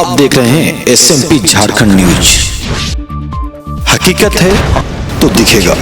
आप देख रहे हैं SMP झारखंड न्यूज। हकीकत है तो दिखेगा।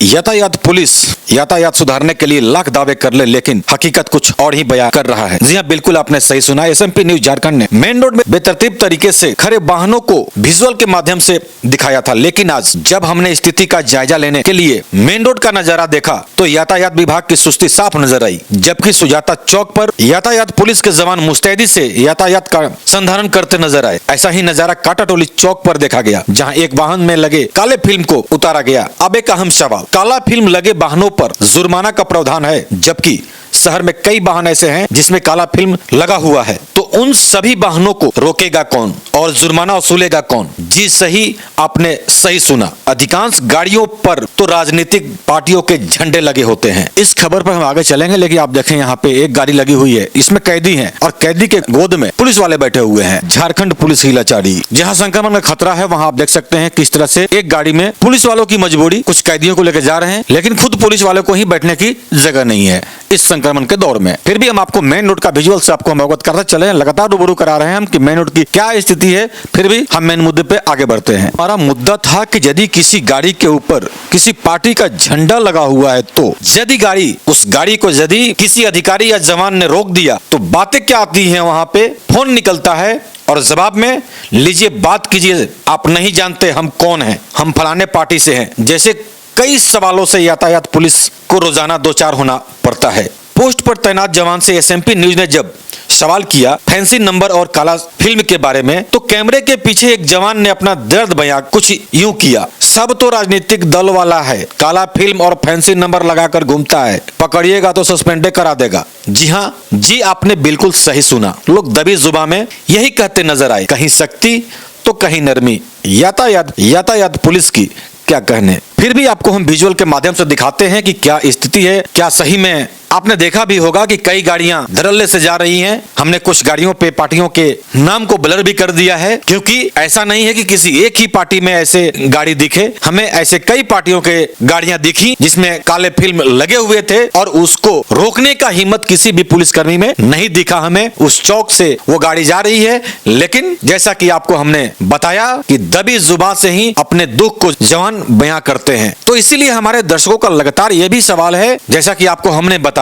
यातायात पुलिस यातायात सुधारने के लिए लाख दावे कर ले, लेकिन हकीकत कुछ और ही बयां कर रहा है। जी हाँ, बिल्कुल आपने सही सुना। SMP न्यूज झारखंड ने मेन रोड में बेतरतीब तरीके से खड़े वाहनों को विजुअल के माध्यम से दिखाया था, लेकिन आज जब हमने स्थिति का जायजा लेने के लिए मेन रोड का नजारा देखा तो यातायात विभाग की सुस्ती साफ नजर आई। जबकि सुजाता चौक पर यातायात पुलिस के जवान मुस्तैदी से यातायात का संधारण करते नजर आए। ऐसा ही नजारा काटाटोली चौक पर देखा गया, जहाँ एक वाहन में लगे काले फिल्म को उतारा गया। अब एक अहम सवाल, काला फिल्म लगे वाहनों पर जुर्माना का प्रावधान है, जबकि शहर में कई वाहन ऐसे हैं जिसमें काला फिल्म लगा हुआ है। तो उन सभी वाहनों को रोकेगा कौन और जुर्माना वसूलेगा कौन? जी सही, आपने सही सुना। अधिकांश गाड़ियों पर तो राजनीतिक पार्टियों के झंडे लगे होते हैं। इस खबर पर हम आगे चलेंगे, लेकिन आप देखें यहाँ पे एक गाड़ी लगी हुई है, इसमें कैदी हैं और कैदी के गोद में पुलिस वाले बैठे हुए हैं। झारखंड पुलिस की लाचारी, जहाँ संक्रमण का खतरा है वहाँ आप देख सकते हैं किस तरह से एक गाड़ी में पुलिस वालों की मजबूरी, कुछ कैदियों को लेकर जा रहे हैं, लेकिन खुद पुलिस वालों को ही बैठने की जगह नहीं है इस संक्रमण के दौर में। फिर भी हम आपको मेन रोड का विजुअल से आपको हम अवगत करते चले, लगातार रूबरू करा रहे हैं हम कि मेन रोड की क्या स्थिति है। फिर भी हम मेन मुद्दे पे आगे बढ़ते हैं। हमारा मुद्दा था कि यदि किसी गाड़ी के ऊपर किसी पार्टी का झंडा लगा हुआ है, तो यदि उस गाड़ी को यदि किसी अधिकारी या जवान ने रोक दिया तो बातें क्या आती हैं? वहां पे फोन निकलता है और जवाब में लीजिए बात कीजिए, आप नहीं जानते हम कौन हैं, हम फलाने पार्टी से हैं। जैसे कई सवालों से यातायात पुलिस को रोजाना दो चार होना पड़ता है। पोस्ट पर तैनात जवान से SMP न्यूज ने जब सवाल किया फैंसी नंबर और काला फिल्म के बारे में, तो कैमरे के पीछे एक जवान ने अपना दर्द बयां कुछ यूं किया। सब तो राजनीतिक दल वाला है, काला फिल्म और फैंसी नंबर लगाकर घूमता है, पकड़िएगा तो सस्पेंड करा देगा। जी हाँ जी, आपने बिल्कुल सही सुना। लोग दबी जुबान में यही कहते नजर आए, कहीं सख्ती तो कहीं नरमी। यातायात पुलिस की क्या कहने। फिर भी आपको हम विजुअल के माध्यम से दिखाते हैं कि क्या स्थिति है। क्या सही में आपने देखा भी होगा कि कई गाड़ियां धड़ल्ले से जा रही हैं। हमने कुछ गाड़ियों पे पार्टियों के नाम को ब्लर भी कर दिया है, क्योंकि ऐसा नहीं है कि किसी एक ही पार्टी में ऐसे गाड़ी दिखे। हमें ऐसे कई पार्टियों के गाड़ियां दिखी जिसमें काले फिल्म लगे हुए थे और उसको रोकने का हिम्मत किसी भी पुलिसकर्मी में नहीं दिखा। हमें उस चौक से वो गाड़ी जा रही है, लेकिन जैसा कि आपको हमने बताया कि दबी जुबान से ही अपने दुख को जवान बयां करते हैं। तो इसीलिए हमारे दर्शकों का लगातार ये भी सवाल है, जैसा कि आपको हमने बताया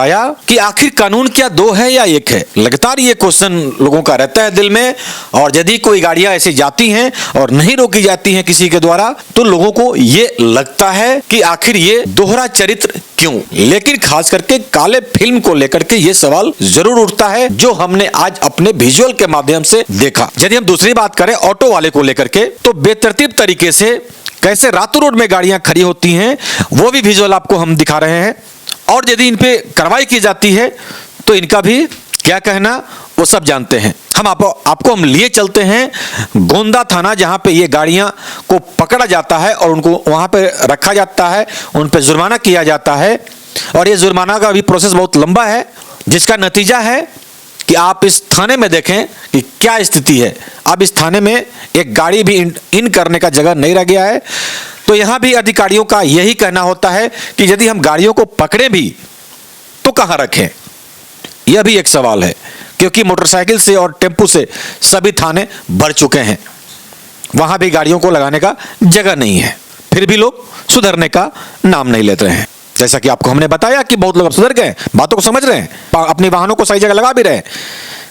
कि आखिर कानून क्या दो है या एक है। लगातार ये क्वेश्चन लोगों का रहता है दिल में, और यदि कोई गाड़ियां ऐसी जाती हैं और नहीं रोकी जाती हैं किसी के द्वारा, तो लोगों को ये लगता है कि आखिर ये दोहरा चरित्र क्यों। लेकिन खास करके काले फिल्म को लेकर के ये सवाल जरूर उठता है, जो हमने आज अपने विजुअल के माध्यम से देखा। यदि हम दूसरी बात करें ऑटो वाले को लेकर के, तो बेतरतीब तरीके से कैसे रातों रोड में गाड़ियां खड़ी होती हैं वो भी विजुअल आपको हम दिखा रहे हैं। और यदि इन पे कार्रवाई की जाती है तो इनका भी क्या कहना वो सब जानते हैं। हम आपको हम लिए चलते हैं गोंदा थाना, जहां पे ये गाड़ियां को पकड़ा जाता है और उनको वहां पे रखा जाता है, उन पे जुर्माना किया जाता है। और ये जुर्माना का भी प्रोसेस बहुत लंबा है, जिसका नतीजा है कि आप इस थाने में देखें कि क्या स्थिति है। अब इस थाने में एक गाड़ी भी इन करने का जगह नहीं रह गया है। तो यहां भी अधिकारियों का यही कहना होता है कि यदि हम गाड़ियों को पकड़े भी तो कहां रखें, यह भी एक सवाल है, क्योंकि मोटरसाइकिल से और टेम्पू से सभी थाने भर चुके हैं, वहां भी गाड़ियों को लगाने का जगह नहीं है। फिर भी लोग सुधरने का नाम नहीं लेते हैं। जैसा कि आपको हमने बताया कि बहुत लोग अब सुधर गए, बातों को समझ रहे हैं, अपने वाहनों को सही जगह लगा भी रहे हैं।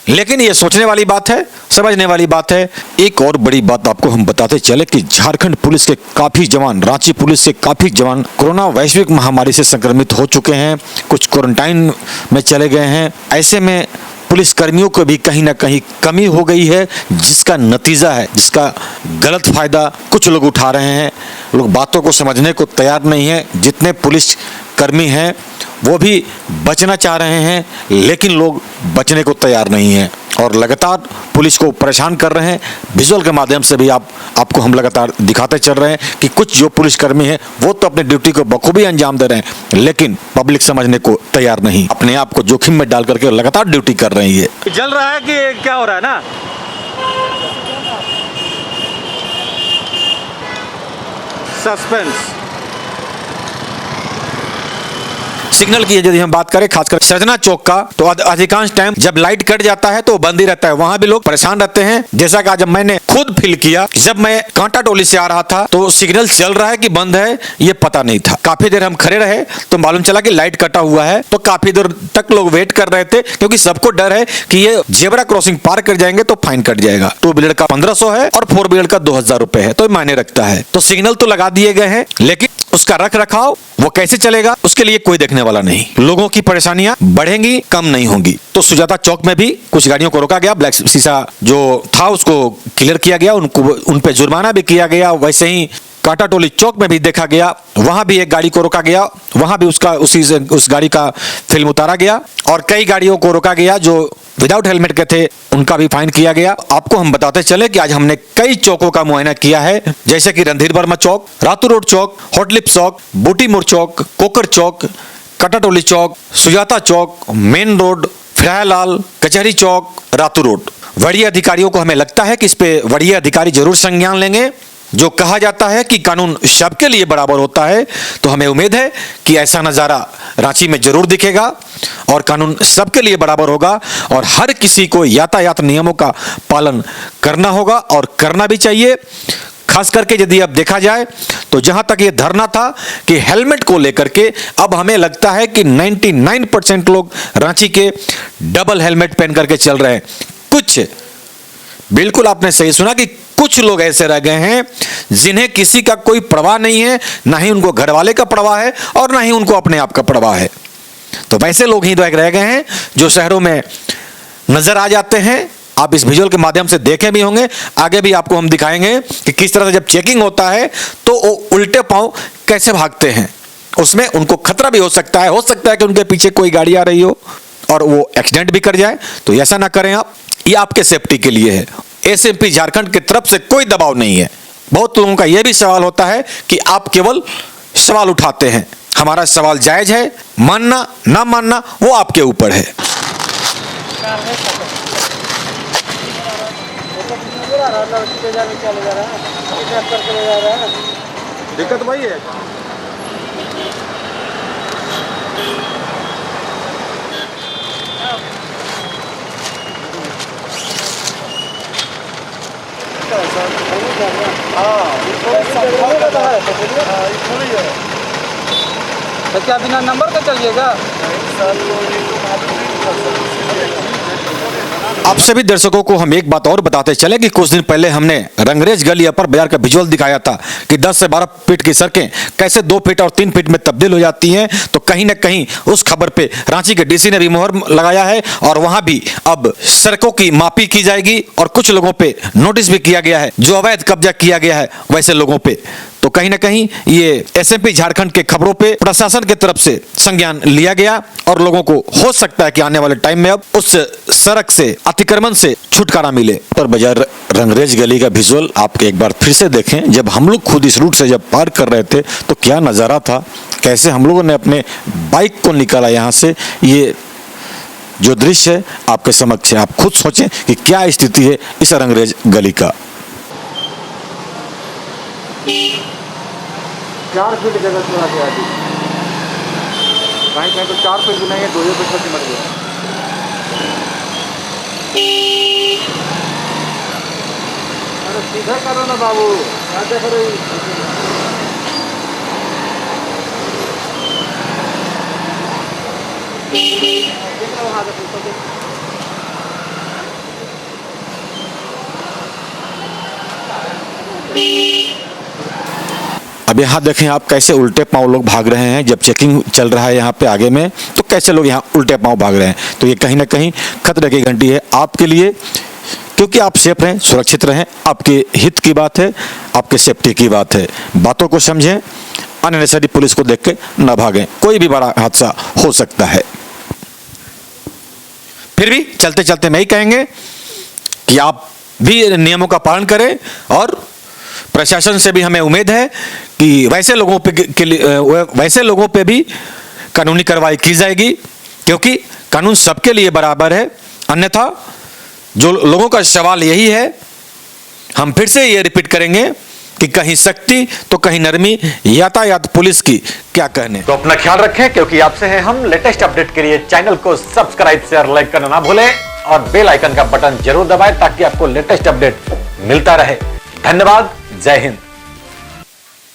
लेकिन ये सोचने वाली बात है, समझने वाली बात है। एक और बड़ी बात आपको हम बताते चले कि झारखंड पुलिस के काफी जवान, रांची पुलिस के काफी जवान कोरोना वैश्विक महामारी से संक्रमित हो चुके हैं, कुछ क्वारंटाइन में चले गए हैं। ऐसे में पुलिस कर्मियों को भी कहीं ना कहीं कमी हो गई है, जिसका नतीजा है, जिसका गलत फायदा कुछ लोग उठा रहे हैं। लोग बातों को समझने को तैयार नहीं है। जितने पुलिस कर्मी हैं वो भी बचना चाह रहे हैं, लेकिन लोग बचने को तैयार नहीं हैं और लगातार पुलिस को परेशान कर रहे हैं। विजुअल के माध्यम से भी आपको हम लगातार दिखाते चल रहे हैं कि कुछ जो पुलिसकर्मी हैं वो तो अपनी ड्यूटी को बखूबी अंजाम दे रहे हैं, लेकिन पब्लिक समझने को तैयार नहीं, अपने आप को जोखिम में डाल करके लगातार ड्यूटी कर रही है। जल रहा है कि क्या हो रहा है ना, सस्पेंस। सिग्नल की यदि हम बात करें खासकर सजना चौक का, तो अधिकांश टाइम जब लाइट कट जाता है तो बंद ही रहता है, वहां भी लोग परेशान रहते हैं। जैसा कि आज मैंने खुद फील किया, जब मैं कांटा टोली से आ रहा था तो सिग्नल चल रहा है कि बंद है ये पता नहीं था। काफी देर हम खड़े रहे तो मालूम चला कि लाइट कटा हुआ है, तो काफी देर तक लोग वेट कर रहे थे, क्योंकि सबको डर है कि ये जेब्रा क्रॉसिंग पार कर जाएंगे तो फाइन कट जाएगा। 2 व्हीलर का 1500 है और 4 व्हीलर का 2000 रुपए है, तो मायने रखता है। तो सिग्नल तो लगा दिए गए हैं, लेकिन उसका रख रखाव वो कैसे चलेगा उसके लिए कोई देखने वाला नहीं। लोगों की परेशानियां बढ़ेंगी, कम नहीं होंगी। तो सुजाता चौक में भी कुछ गाड़ियों को रोका गया, ब्लैक शीशा जो था उसको क्लियर किया गया, उन पे जुर्माना भी किया गया। वैसे ही कांटा टोली चौक में भी देखा गया, वहां भी एक गाड़ी को रोका गया, वहां भी उस गाड़ी का फिल्म उतारा गया, और कई गाड़ियों को रोका गया जो विदाउट हेलमेट के थे, उनका भी फाइन किया गया। आपको हम बताते चले कि आज हमने कई चौकों का मुआयना किया है, जैसे कि रणधीर वर्मा चौक, रातू रोड चौक, हॉटलिप चौक, बूटी मोड़ चौक, कोकर चौक, कांटा टोली चौक, सुजाता चौक, मेन रोड, फिरालाल, कचहरी चौक, रातू रोड। वरीय अधिकारियों को हमें लगता है कि इस पे वरीय अधिकारी जरूर संज्ञान लेंगे। जो कहा जाता है कि कानून सबके लिए बराबर होता है, तो हमें उम्मीद है कि ऐसा नज़ारा रांची में जरूर दिखेगा और कानून सबके लिए बराबर होगा और हर किसी को यातायात नियमों का पालन करना होगा और करना भी चाहिए। खास करके यदि अब देखा जाए तो जहां तक ये धरना था कि हेलमेट को लेकर के, अब हमें लगता है कि 99% लोग रांची के डबल हेलमेट पहन करके चल रहे हैं। कुछ, बिल्कुल आपने सही सुना कि कुछ लोग ऐसे रह गए हैं जिन्हें किसी का कोई परवाह नहीं है, ना ही उनको घर वाले का परवाह है और ना ही उनको अपने आप का परवाह है। तो वैसे लोग ही रह गए हैं जो शहरों में नजर आ जाते हैं। आप इस विजुअल के माध्यम से देखे भी होंगे, आगे भी आपको हम दिखाएंगे कि किस तरह से जब चेकिंग होता है तो वो उल्टे पांव कैसे भागते हैं। उसमें उनको खतरा भी हो सकता है कि उनके पीछे कोई गाड़ी आ रही हो और वो एक्सीडेंट भी कर जाए, तो ऐसा ना करें आप। ये आपके सेफ्टी के लिए है। एसएमपी झारखंड की तरफ से कोई दबाव नहीं है। बहुत लोगों का यह भी सवाल होता है कि आप केवल सवाल उठाते हैं। हमारा सवाल जायज है, मानना ना मानना वो आपके ऊपर है। दिक्कत वही है। तो क्या बिना नंबर का चलिएगा? आप सभी दर्शकों को हम एक बात और बताते चले कि कुछ दिन पहले हमने रंगरेज गली अपर बाजार का विजुअल दिखाया था कि 10 से 12 फीट की सड़कें कैसे 2 फीट और 3 फीट में तब्दील हो जाती हैं। तो कहीं ना कहीं उस खबर पे रांची के डीसी ने भी मोहर लगाया है और वहां भी अब सड़कों की मापी की जाएगी और कुछ लोगों पे नोटिस भी किया गया है जो अवैध कब्जा किया गया है वैसे लोगों पे। तो कहीं ना कहीं ये एसएमपी झारखंड के खबरों पे प्रशासन की तरफ से संज्ञान लिया गया और लोगों को हो सकता है कि आने वाले टाइम में अब उस सड़क से अतिक्रमण से छुटकारा मिले। पर बाजार रंगरेज गली का विजुअल आप एक बार फिर से देखें। जब हम लोग खुद इस रूट से जब पार कर रहे थे तो क्या नज़ारा था, कैसे हम लोगों ने अपने बाइक को निकाला यहाँ से। ये जो दृश्य है आपके समक्ष है, आप खुद सोचें कि क्या स्थिति है इस रंगरेज गली का। 4 फीट जगह थोड़ा गया थी, कहीं तो 4 फीट भी नहीं है, 2 फीट तक मर गया। अरे सीधा करो ना बाबू, क्या देख रहे हो? अब यहाँ देखें आप कैसे उल्टे पांव लोग भाग रहे हैं। जब चेकिंग चल रहा है यहाँ पे आगे में तो कैसे लोग यहाँ उल्टे पांव भाग रहे हैं। तो ये कहीं ना कहीं खतरे की घंटी है आपके लिए, क्योंकि आप सेफ रहें, सुरक्षित रहें, आपके हित की बात है, आपके सेफ्टी की बात है। बातों को समझें, अननेसेसरी पुलिस को देख के न भागें, कोई भी बड़ा हादसा हो सकता है। फिर भी चलते चलते मैं ही कहेंगे कि आप भी नियमों का पालन करें और प्रशासन से भी हमें उम्मीद है कि वैसे लोगों पे भी कानूनी कार्रवाई की जाएगी, क्योंकि कानून सबके लिए बराबर है। अन्यथा जो लोगों का सवाल यही है, हम फिर से ये रिपीट करेंगे कि कहीं सख्ती तो कहीं नरमी, यातायात पुलिस की क्या कहने। तो अपना ख्याल रखें, क्योंकि आपसे हैं हम। लेटेस्ट अपडेट के लिए चैनल को सब्सक्राइब, शेयर, लाइक करना ना भूलें और बेल आइकन का बटन जरूर दबाएं ताकि आपको लेटेस्ट अपडेट मिलता रहे। धन्यवाद। जय हिंद।